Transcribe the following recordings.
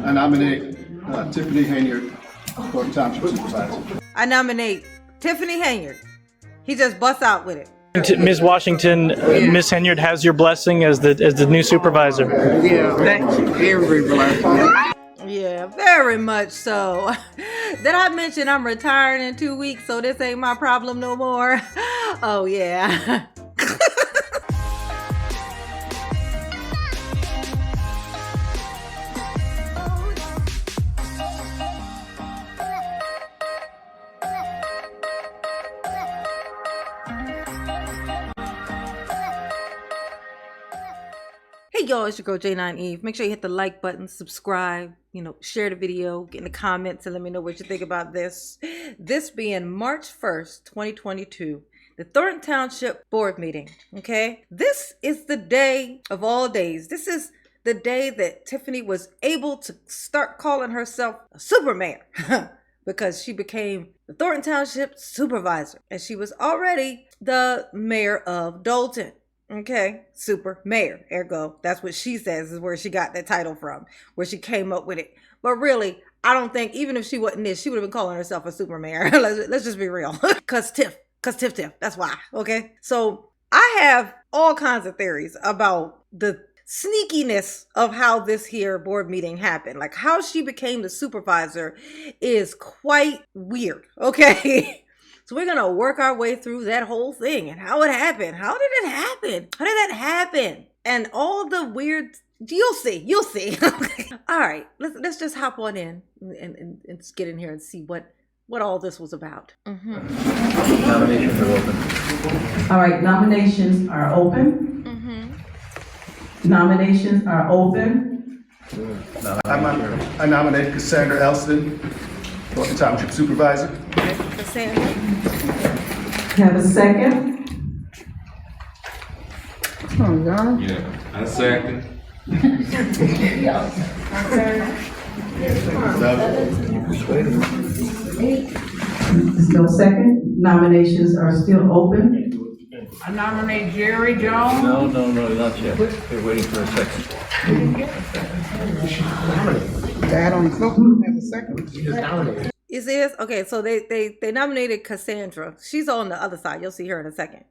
I nominate Tiffany Henyard for Township Supervisor. I nominate Tiffany Henyard. He just busts out with it. Ms. Washington, Ms. Henyard has your blessing as the new supervisor. Yeah, thank you. Every blessing. Yeah, very much so. Did I mention I'm retiring in 2 weeks, so this ain't my problem no more? Oh, yeah. Hey y'all, it's your girl J9 Eve. Make sure you hit the like button, subscribe, share the video, get in the comments and let me know what you think about this. This being March 1st, 2022, the Thornton Township Board meeting, okay? This is the day of all days. This is the day that Tiffany was able to start calling herself a super mayor because she became the Thornton Township Supervisor and she was already the mayor of Dolton. Okay, super mayor, ergo, that's what she says is where she got that title from, where she came up with it. But really, I don't think, even if she wasn't this, she would have been calling herself a super mayor. let's just be real. Cause Tiff, that's why, okay? So I have all kinds of theories about the sneakiness of how this here board meeting happened. Like how she became the supervisor is quite weird, okay? So we're going to work our way through that whole thing and how it happened. How did it happen? How did that happen? And all the weird, you'll see. All right, let's just hop on in and get in here and see what all this was about. Nominations are open. All right, nominations are open. Nominations are open. I nominate Cassandra Elston for Township Supervisor. Cassandra. Have a second? Oh, God. Yeah, I second. Still second. Nominations are still open. I nominate Jerry Jones. No, not yet. They're waiting for a second. Dad on the phone. Have a second. You see this? Okay, so they nominated Cassandra. She's on the other side. You'll see her in a second.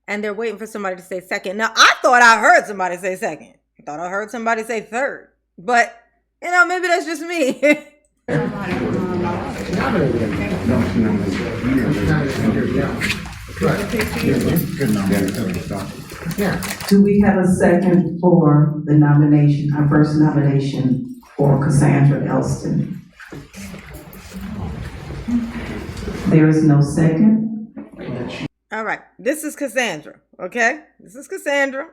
And they're waiting for somebody to say second. Now, I thought I heard somebody say second. I thought I heard somebody say third. But, maybe that's just me. Do we have a second for the nomination, our first nomination for Cassandra Elston? There is no second. All right. This is Cassandra. Okay? This is Cassandra.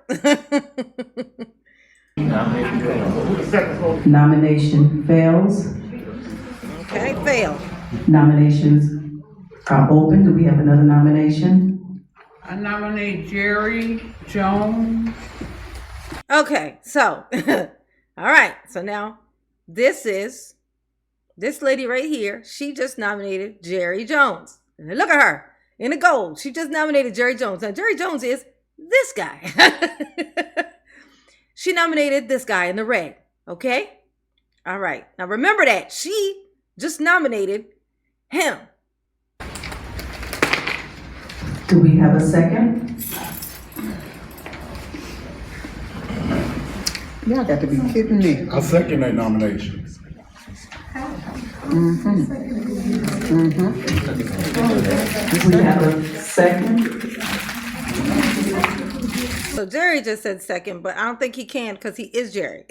Nomination fails. Okay, failed. Nominations are open. Do we have another nomination? I nominate Jerry Jones. Okay, so, all right. So now, this lady right here, she just nominated Jerry Jones. And look at her in the gold. She just nominated Jerry Jones. Now, Jerry Jones is this guy. She nominated this guy in the red. Okay? All right. Now, remember that. She just nominated him. Do we have a second? Y'all got to be kidding me. I second that nomination. Do we have a second? So Jerry just said second, but I don't think he can because he is Jerry.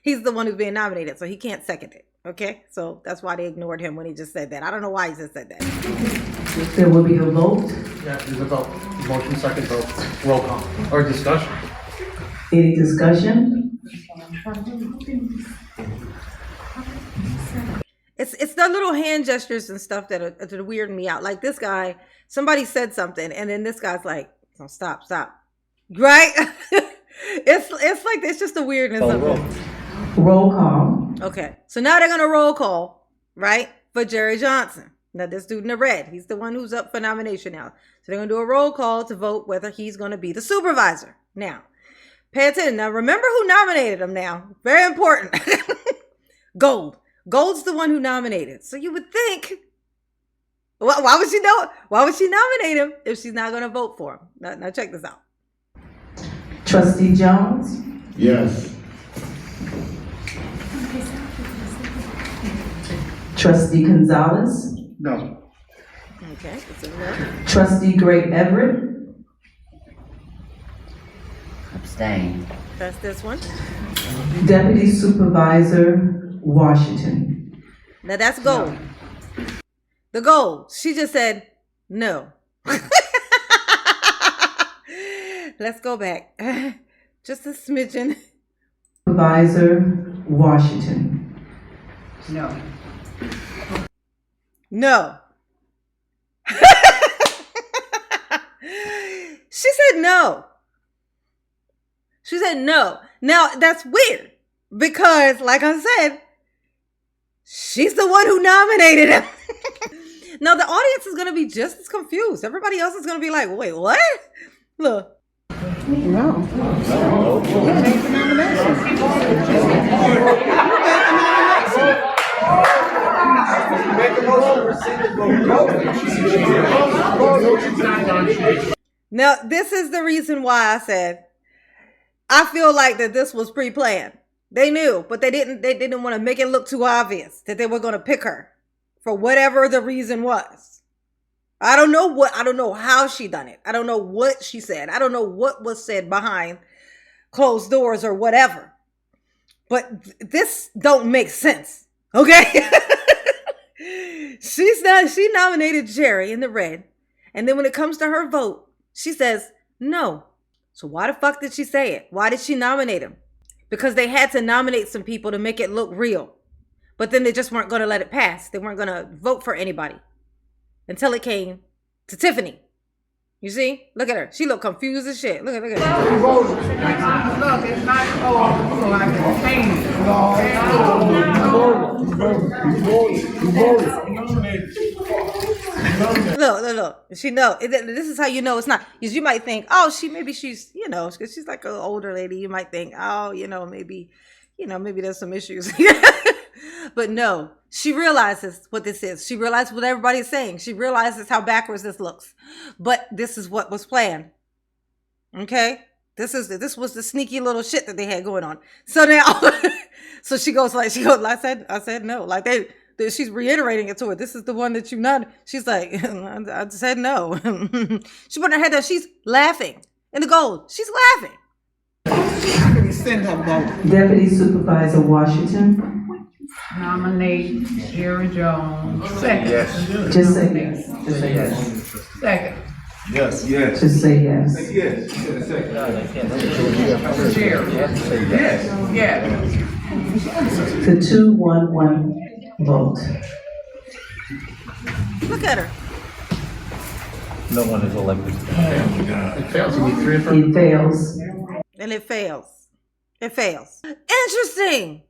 He's the one who's being nominated, so he can't second it. Okay? So that's why they ignored him when he just said that. I don't know why he just said that. There will be a vote. Yeah, there's a vote. Motion, second vote. Roll call. Or discussion. Any discussion? It's the little hand gestures and stuff that are weirding me out. Like this guy, somebody said something, and then this guy's like, "Oh, stop. Right? it's like, it's just a weirdness of it. Roll call. Okay, so now they're gonna roll call, right, for Jerry Johnson. Now this dude in the red, he's the one who's up for nomination now. So they're gonna do a roll call to vote whether he's gonna be the supervisor. Now, Pay attention. Now, remember who nominated him now. Very important. Gold. Gold's the one who nominated. So you would think, why would she know? Why would she nominate him if she's not going to vote for him? Now check this out. Trustee Jones, Yes. Trustee Gonzalez, No. Okay, that's a no. Trustee Gray Everett, Abstain. That's this one. Deputy Supervisor Washington. Now that's gold. The gold. She just said no. Let's go back. Just a smidgen. Supervisor Washington. No. No. She said no. She said no. Now that's weird because, like I said, she's the one who nominated him. Now the audience is going to be just as confused. Everybody else is going to be like, wait, what? Look. No. Who made the nomination? Now, this is the reason why I said I feel like that this was pre-planned. They knew, but they didn't want to make it look too obvious that they were going to pick her for whatever the reason was. I don't know how she done it. I don't know what she said. I don't know what was said behind closed doors or whatever. But this don't make sense. Okay? She nominated Jerry in the red. And then when it comes to her vote, she says no. So why the fuck did she say it? Why did she nominate him? Because they had to nominate some people to make it look real. But then they just weren't going to let it pass. They weren't going to vote for anybody until it came to Tiffany. You see? Look at her. She looked confused as shit. Look at her. Look, it's not so I can change it. Look. She know. This is how you know it's not. Because you might think, oh, she's, because she's like an older lady. You might think, oh, maybe there's some issues. But no, she realizes what this is. She realizes what everybody's saying. She realizes how backwards this looks. But this is what was planned. Okay? This was the sneaky little shit that they had going on. So now, so she goes, I said no. Like she's reiterating it to her. This is the one that you not. She's like, I said no. She put her head down. She's laughing. In the gold. She's laughing. I can send her vote. Deputy Supervisor Washington. Nominate Jerry Jones. Second. Yes. Just say yes. Just say yes. Second. Yes. Yes. Just say yes. Yes. Jerry. Yes. Yes. The 2-1-1 vote. Look at her. No one is elected. It fails. You need 3 of them. It fails. And it fails. It fails. Interesting.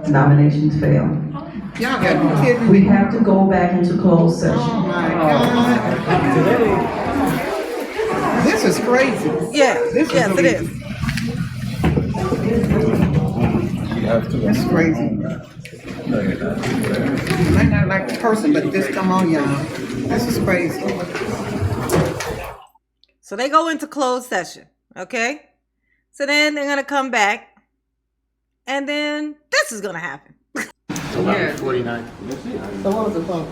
Nominations fail. Y'all got me kidding We me. have to go back into closed Oh session. my God. This is crazy. Yeah. This is Yes, it is. This is crazy. Might not like the person, but this come on, y'all. This is crazy. So they go into closed session. Okay. So then they're going to come back. And then this is going to happen. 49. So what was the vote?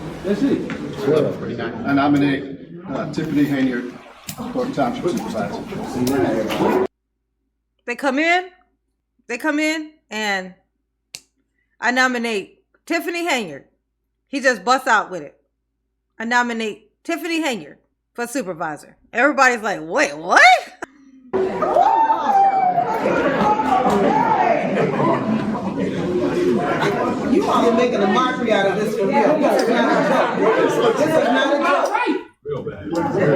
49. I nominate Tiffany Henyard for Township Supervisor. They come in, and I nominate Tiffany Henyard. He just busts out with it. I nominate Tiffany Henyard for supervisor. Everybody's like, wait, what? You all are making a mockery out of this for real. This is not a joke. This is not a joke.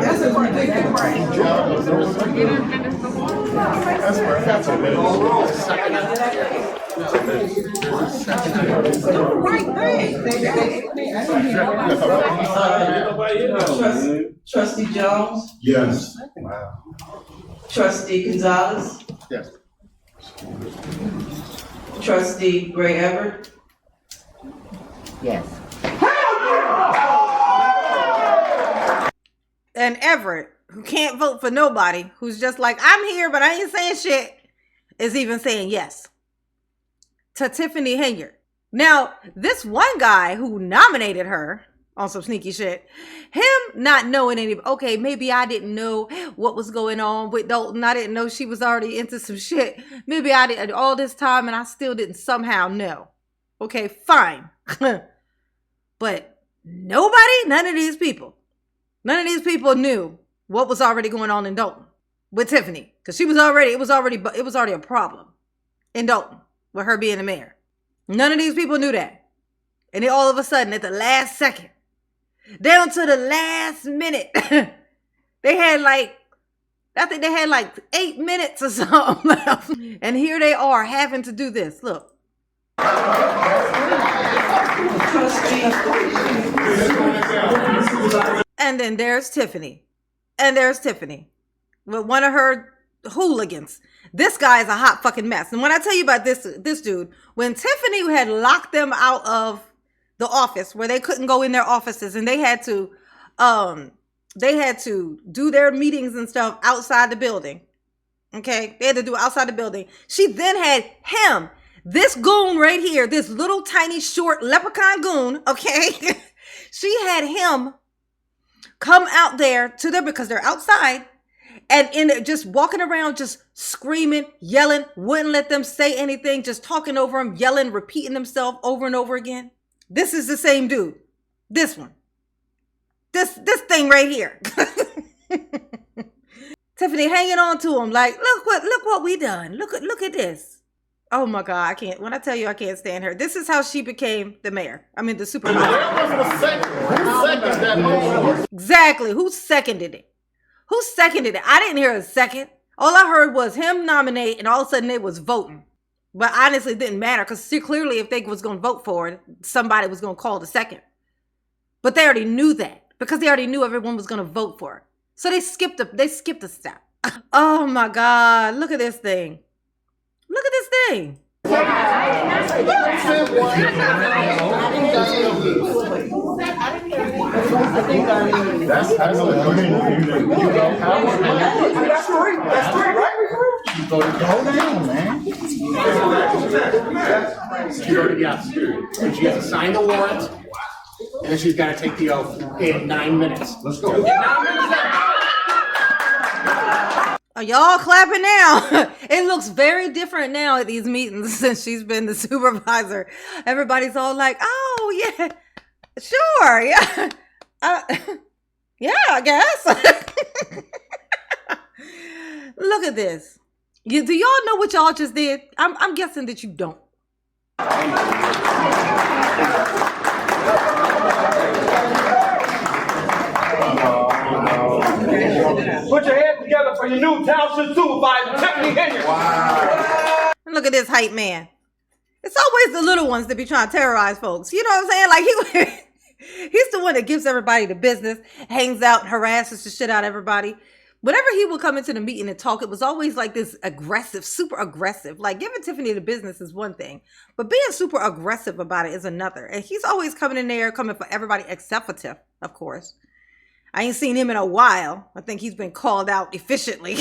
This is ridiculous. Trustee Jones, Yes. Trustee Gonzalez, Yes. Trustee Gray Everett? Yes. And Everett, who can't vote for nobody, who's just like, I'm here, but I ain't saying shit, is even saying yes to Tiffany Henyard. Now, this one guy who nominated her on some sneaky shit, him not knowing any, okay, maybe I didn't know what was going on with Dalton. I didn't know she was already into some shit. Maybe I did all this time and I still didn't somehow know. Okay, fine. But nobody, none of these people knew what was already going on in Dalton with Tiffany. Because it was already a problem in Dalton with her being the mayor. None of these people knew that. And then all of a sudden, at the last second, down to the last minute, they had like 8 minutes or something left. And here they are having to do this. Look. And then there's Tiffany. With one of her hooligans. This guy is a hot fucking mess. And when I tell you about this dude, when Tiffany had locked them out of the office where they couldn't go in their offices and they had to do their meetings and stuff outside the building. Okay? They had to do it outside the building. She then had him, this goon right here, this little tiny short leprechaun goon, okay? She had him come out there to them because they're outside and just walking around, just screaming, yelling, wouldn't let them say anything, just talking over him, yelling, repeating himself over and over again. This is the same dude. This one. This thing right here. Tiffany hanging on to him like, look what we done. Look at this. Oh my God, when I tell you I can't stand her. This is how she became the mayor. I mean the supervisor. Exactly. Who seconded it? I didn't hear a second. All I heard was him nominate and all of a sudden it was voting. But honestly, it didn't matter because clearly if they was going to vote for it, somebody was going to call the second. But they already knew that because they already knew everyone was going to vote for it. So they skipped a step. Oh my God. Look at this thing. You voted go down, man. She voted yes. And she has to sign the warrant, and then she's got to take the oath in 9 minutes. Let's go. Are y'all clapping now? It looks very different now at these meetings since she's been the supervisor. Everybody's all like, oh, yeah, sure, yeah. Yeah, I guess. Look at this. Do y'all know what y'all just did? I'm guessing that you don't. Put your hands together for your new township supervisor, Tiffany Henyard. Wow. Look at this hype man. It's always the little ones that be trying to terrorize folks. You know what I'm saying? Like he's the one that gives everybody the business, hangs out, harasses the shit out of everybody. Whenever he would come into the meeting and talk, it was always like this aggressive, super aggressive. Like giving Tiffany the business is one thing, but being super aggressive about it is another. And he's always coming in there, coming for everybody except for Tiff, of course. I ain't seen him in a while. I think he's been called out efficiently.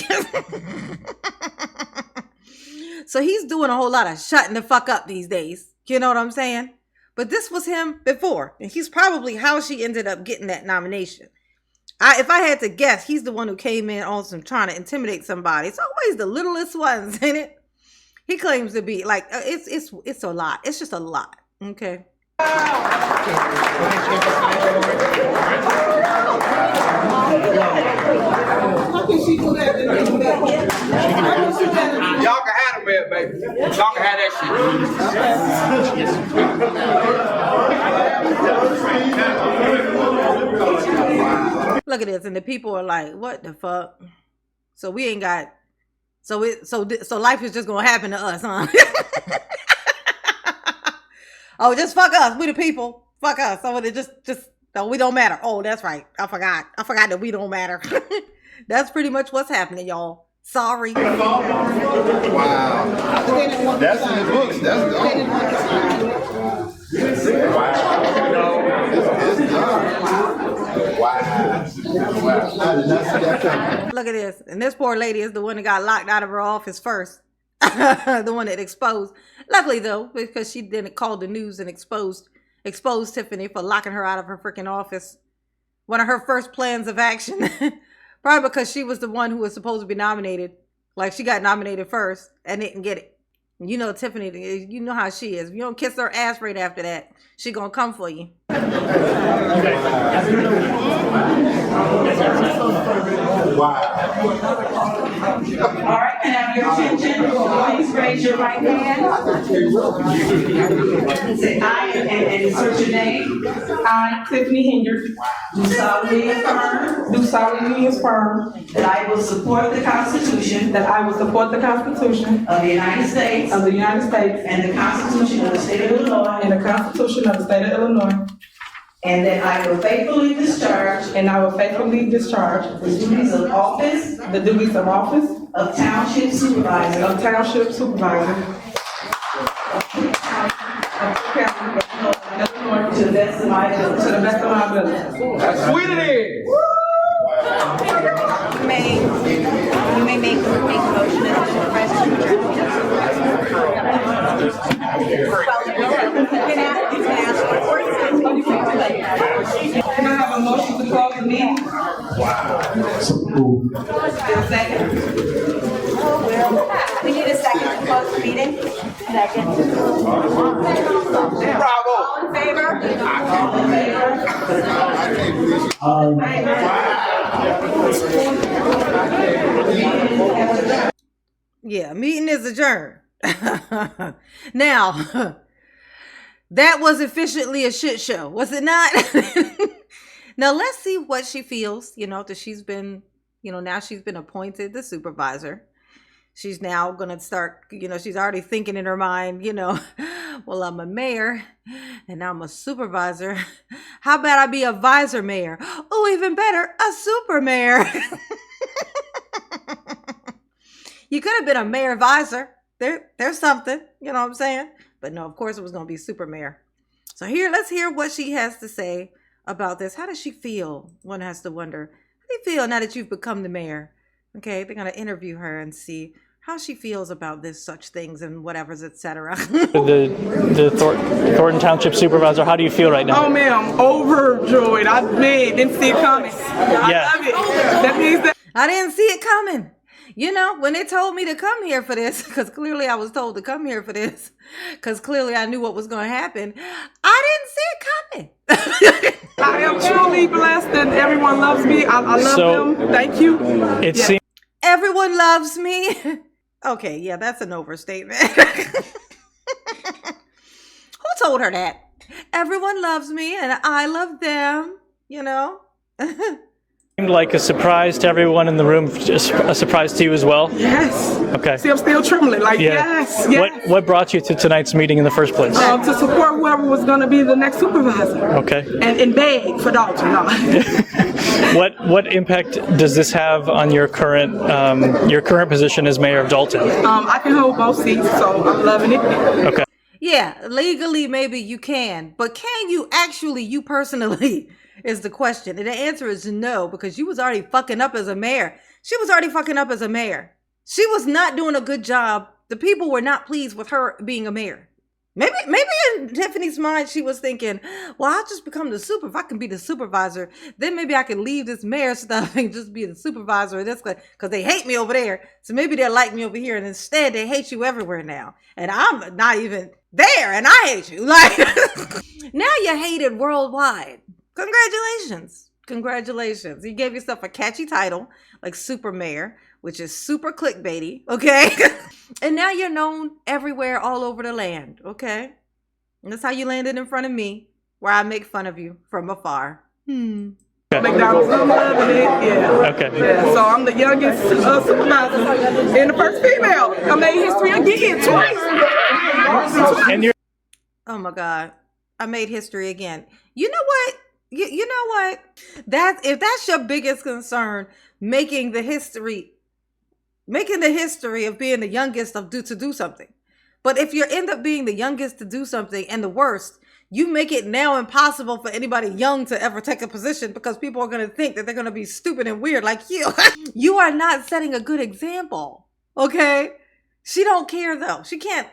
So he's doing a whole lot of shutting the fuck up these days. You know what I'm saying? But this was him before. And he's probably how she ended up getting that nomination. If I had to guess, he's the one who came in on some trying to intimidate somebody. It's always the littlest ones, ain't it? He claims to be like, it's a lot. It's just a lot. Okay. How can she do that? Y'all can have them there, baby. Y'all can have that shit. Look at this, and the people are like, "What the fuck?" So we ain't got. So life is just gonna happen to us, huh? Oh, just fuck us. We the people. Fuck us. So it just no, we don't matter. Oh, that's right. I forgot that we don't matter. That's pretty much what's happening, y'all. Sorry. Wow. That's in the books. That's gone. Look at this. And this poor lady is the one that got locked out of her office first. The one that exposed. Luckily, though, because she didn't call the news and exposed Tiffany for locking her out of her freaking office. One of her first plans of action. Probably because she was the one who was supposed to be nominated. Like, she got nominated first and didn't get it. You know Tiffany, you know how she is. If you don't kiss her ass right after that, she gonna come for you. Wow. All right, can I have your attention? Please raise your right hand. Say I and insert your name. I, Tiffany Henyard, Do solemnly affirm that I will support the Constitution that I will support the Constitution of the United States of the United States and the Constitution of the State of Illinois, and the Constitution of the State of Illinois, and that I will faithfully discharge and I will faithfully discharge the duties of office the duties of office of Township Supervisor of Township Supervisor to the best of my ability. to the best of my ability. That's sweet it is. You may make a motion as Supervisor. Can I have a motion to close the meeting? Second. We need a second to close the meeting. Second. Bravo. All in favor? Yeah, meeting is adjourned. Now, that was efficiently a shit show, was it not? Now, let's see what she feels, that she's been, now she's been appointed the supervisor. She's now going to start, she's already thinking in her mind, well, I'm a mayor and I'm a supervisor. How about I be a visor mayor? Oh, even better, a super mayor. You could have been a mayor visor. There's something, you know what I'm saying? But no, of course it was going to be super mayor. So let's hear what she has to say about this. How does she feel? One has to wonder. How do you feel now that you've become the mayor? Okay, they're going to interview her and see how she feels about this, such things and whatever's, etc. The Thornton Township Supervisor, how do you feel right now? Oh man, I'm overjoyed. Didn't see it coming. I love it. That means that I didn't see it coming. When they told me to come here for this, because clearly I was told to come here for this, because clearly I knew what was going to happen, I didn't see it coming. I am truly blessed and everyone loves me. I love them. Thank you. It seems Everyone loves me. Okay, yeah, that's an overstatement. Who told her that? Everyone loves me and I love them, seemed like a surprise to everyone in the room, just a surprise to you as well? Yes. Okay. See, I'm still trembling. Yes. What brought you to tonight's meeting in the first place? To support whoever was going to be the next supervisor. Okay. And beg for Dalton. No. What impact does this have on your current position as mayor of Dalton? I can hold both seats, so I'm loving it. Okay. Yeah, legally maybe you can, but can you actually, you personally, is the question. And the answer is no, because you was already fucking up as a mayor. She was already fucking up as a mayor. She was not doing a good job. The people were not pleased with her being a mayor. Maybe in Tiffany's mind, she was thinking, well, I'll just become the if I can be the supervisor, then maybe I can leave this mayor stuff and just be the supervisor of this, because they hate me over there. So maybe they'll like me over here. And instead, they hate you everywhere now. And I'm not even there, and I hate you. Like, now you're hated worldwide. Congratulations. You gave yourself a catchy title, like Super Mayor, which is super clickbaity, okay? And now you're known everywhere, all over the land, okay? And that's how you landed in front of me, where I make fun of you from afar. McDonald's, I'm loving it. Yeah. Okay. Yeah. So I'm the youngest supervisor and the first female. I made history again twice. And you're Oh my God. I made history again. You know what? You know what? If that's your biggest concern, making the history, making the history of being the youngest to do something. But if you end up being the youngest to do something and the worst, you make it now impossible for anybody young to ever take a position because people are going to think that they're going to be stupid and weird like you. You are not setting a good example. Okay? She don't care though. She can't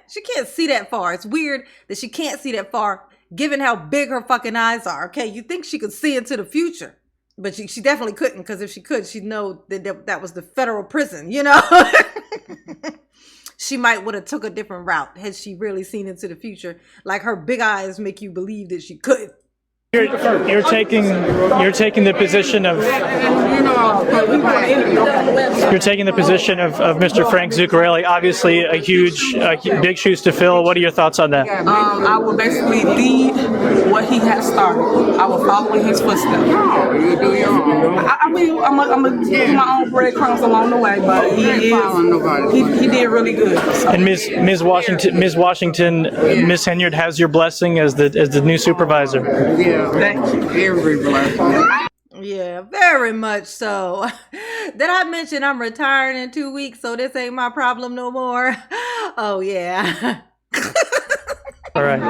see that far. It's weird that she can't see that far given how big her fucking eyes are. Okay? You think she could see into the future, but she definitely couldn't, because if she could, she'd know that was the federal prison, you know? She might would have took a different route had she really seen into the future. Like her big eyes make you believe that she could. You're taking the position of Mr. Frank Zuccarelli. Obviously, big shoes to fill. What are your thoughts on that? I will basically lead what he has started. I will follow in his footsteps. I mean, I'm gonna do my own breadcrumbs along the way, but he did really good. So. And Ms. Washington, Ms. Henyard has your blessing as the new supervisor. Yeah. Thank you. Yeah, very much so. Did I mention I'm retiring in 2 weeks, so this ain't my problem no more? Oh, yeah. All right.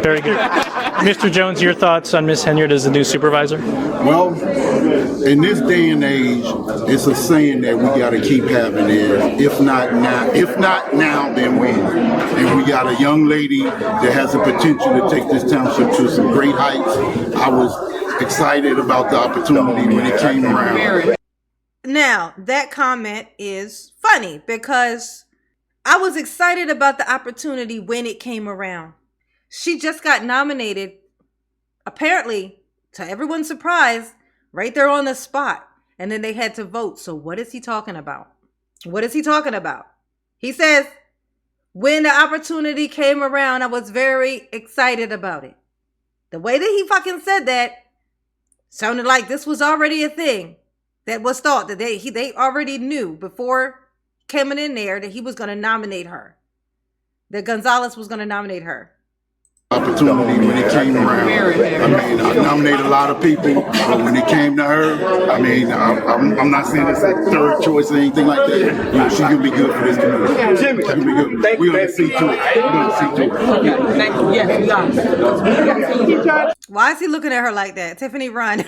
Very good. Mr. Jones, your thoughts on Ms. Henyard as the new supervisor? Well, in this day and age, it's a saying that we got to keep having is, if not now, then when. And we got a young lady that has the potential to take this township to some great heights. I was excited about the opportunity when it came around. Now, that comment is funny because I was excited about the opportunity when it came around. She just got nominated, apparently, to everyone's surprise, right there on the spot. And then they had to vote. So what is he talking about? What is he talking about? He says, when the opportunity came around, I was very excited about it. The way that he fucking said that sounded like this was already a thing that was thought, that they already knew before coming in there that he was going to nominate her, that Gonzalez was going to nominate her. Opportunity when it came around. I mean, I nominated a lot of people, but when it came to her, I mean, I'm not saying it's a third choice or anything like that. You know, she's gonna be good for this community. She's gonna be good. We're gonna see to it. Why is he looking at her like that? Tiffany, run.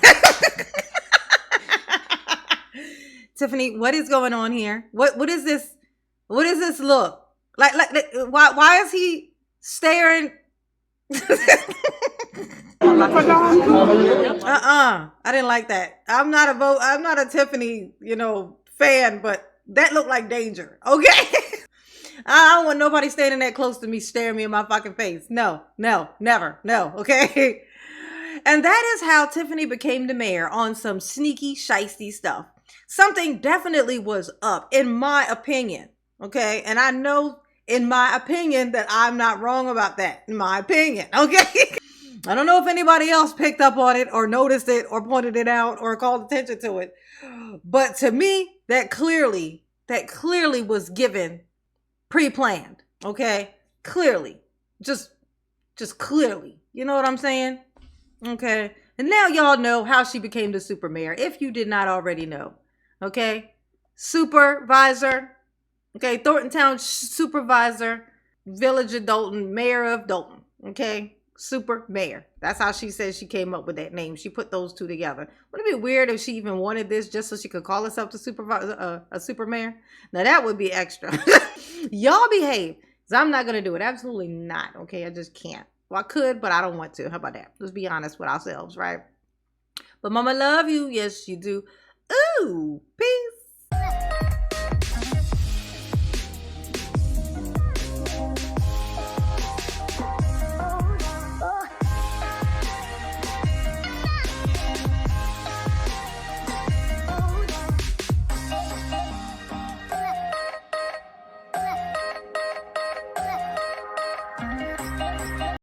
Tiffany, what is going on here? What is this? What is this look? Like why is he staring? I didn't like that. I'm not a Tiffany, fan, but that looked like danger. Okay. I don't want nobody standing that close to me staring me in my fucking face. No, never. No. Okay. And that is how Tiffany became the mayor, on some sneaky, shiesty stuff. Something definitely was up, in my opinion. Okay. And I know, in my opinion, that I'm not wrong about that. In my opinion. Okay. I don't know if anybody else picked up on it or noticed it or pointed it out or called attention to it. But to me, that clearly was given pre-planned. Okay. Clearly. Just clearly. You know what I'm saying? Okay. And now y'all know how she became the super mayor, if you did not already know. Okay. Supervisor. Okay, Thornton Supervisor, Village of Dolton, Mayor of Dolton. Okay, Super Mayor. That's how she says she came up with that name. She put those two together. Wouldn't it be weird if she even wanted this just so she could call herself the supervisor, a super mayor? Now that would be extra. Y'all behave, because I'm not going to do it. Absolutely not. Okay, I just can't. Well, I could, but I don't want to. How about that? Let's be honest with ourselves, right? But mama love you. Yes, you do. Ooh.